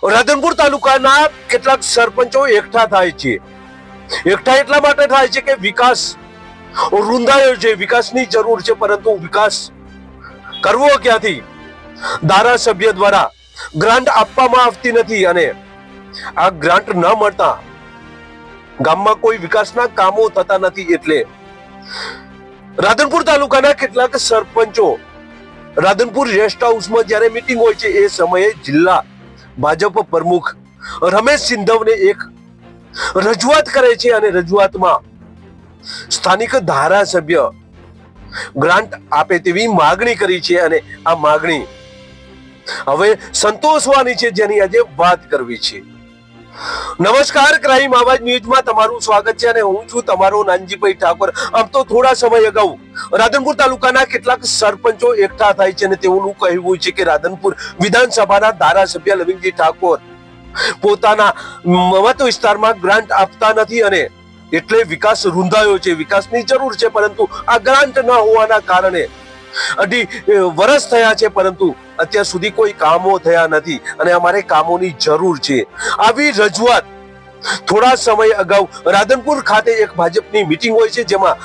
રાધનપુર તાલુકાના કેટલાક સરપંચો એકઠા થાય છે. એકઠા એટલા માટે થાય છે કે વિકાસ રૂંધાયો છે, વિકાસની જરૂર છે, પરંતુ વિકાસ કરવો ક્યાંથી? ધારાસભ્ય દ્વારા ગ્રાન્ટ આપવામાં આવતી નથી અને આ ગ્રાન્ટ ન મળતા ગામમાં કોઈ વિકાસના કામો થતા નથી. એટલે રાધનપુર તાલુકાના કેટલાક સરપંચો રાધનપુર રેસ્ટ હાઉસમાં જ્યારે મીટિંગ હોય છે એ સમયે જિલ્લા ભાજપ પ્રમુખ રમેશ સિંધવને એક રજૂઆત કરે છે અને રજૂઆતમાં સ્થાનિક ધારાસભ્ય ગ્રાન્ટ આપે તેવી માગણી કરી છે અને આ માગણી હવે સંતોષવાની છે, જેની આજે વાત કરવી છે. નમસ્કાર, ક્રાઇમ આવાજ ન્યૂઝમાં તમારું સ્વાગત છે અને હું છું તમારો નાનજીભાઈ ઠાકોર. આમ તો થોડા સમય અગાઉ રાધનપુર તાલુકાના કેટલાક સરપંચો એકઠા થાય છે અને તેઓનું કહેવું છે કે રાધનપુર વિધાનસભાના ધારાસભ્ય લવિંગજી ઠાકોર પોતાના મત વિસ્તારમાં ગ્રાન્ટ આપતા નથી અને એટલે વિકાસ રૂંધાયો છે, વિકાસની જરૂર છે, પરંતુ આ ગ્રાન્ટ ન હોવાના કારણે 2.5 વર્ષ થયા છે પરંતુ અત્યાર સુધી કોઈ કામો થયા નથી અને અમારે કામોની જરૂર છે. આવી રજૂઆત થોડા સમય અગાઉ રાધનપુર ખાતે એક ભાજપની મીટિંગ હોય છે, જેમાં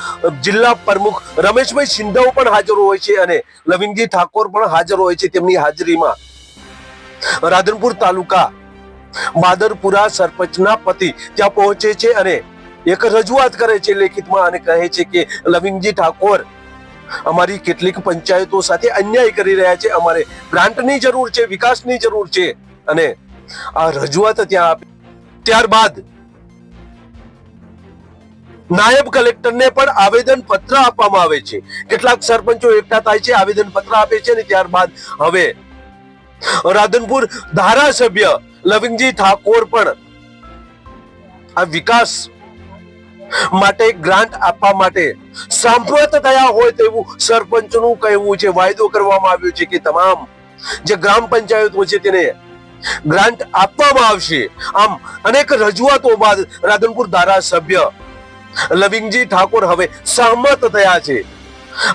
જિલ્લા પ્રમુખ રમેશભાઈ સિંધવ પણ હાજર હોય છે અને લવિંગજી ઠાકોર પણ હાજર હોય છે. તેમની હાજરીમાં રાધનપુર તાલુકા બાદરપુરા સરપંચના પતિ ત્યાં પહોંચે છે અને એક રજૂઆત કરે છે લેખિતમાં અને કહે છે કે લવિંગજી ઠાકોર અમારી કેટલીક પંચાયતો સાથે અન્યાય કરી રહ્યા છે, અમારે ગ્રાન્ટની જરૂર છે, વિકાસની જરૂર છે અને આ રજૂઆત ત્યાં આપી. ત્યારબાદ નાયબ કલેક્ટરને પણ આવેદન પત્ર આપવામાં આવે છે. કેટલાક સરપંચો એકઠા થાય છે, આવેદન પત્ર આપે છે અને ત્યારબાદ હવે રાધનપુર ધારાસભ્ય લવિંગજી ઠાકોર પણ આ વિકાસ માટે ગ્રાન્ટ આપવા માટે સંમત થયા હોય તેવું સરપંચનું કહેવું છે. વાયદો કરવામાં આવ્યો છે કે તમામ જે ગ્રામ પંચાયતો છે તેને ગ્રાન્ટ આપવામાં આવશે. આમ અનેક રજૂઆતો બાદ રાધનપુર ધારાસભ્ય લવિંગજી ઠાકોર હવે સહમત થયા છે.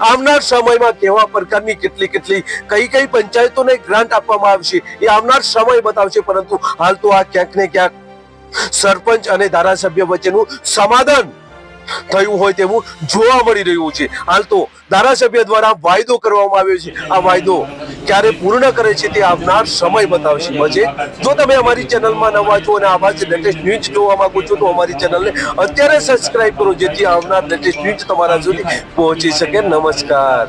આવનાર સમયમાં કેવા પ્રકારની કઈ કઈ પંચાયતોને ગ્રાન્ટ આપવામાં આવશે એ આવનાર સમય બતાવશે, પરંતુ હાલ તો આ ક્યાંક ને ક્યાંક સરપંચ અને ધારાસભ્ય વચ્ચેનું સમાધાન થયું હોય તેવું જોવા મળી રહ્યું છે. હાલ તો ધારાસભ્ય દ્વારા વાયદો કરવામાં આવ્યો છે, આ વાયદો ક્યારે પૂર્ણ કરે છે તે આવનાર સમય બતાવશે. પછી જો તમે અમારી ચેનલમાં નવા છો અને આવા જ લેટેસ્ટ ન્યૂઝ જોવા માંગો છો તો અમારી ચેનલને અત્યારે સબસ્ક્રાઇબ કરો, જેથી આવનાર લેટેસ્ટ ન્યૂઝ તમારા સુધી પહોંચી શકે. નમસ્કાર.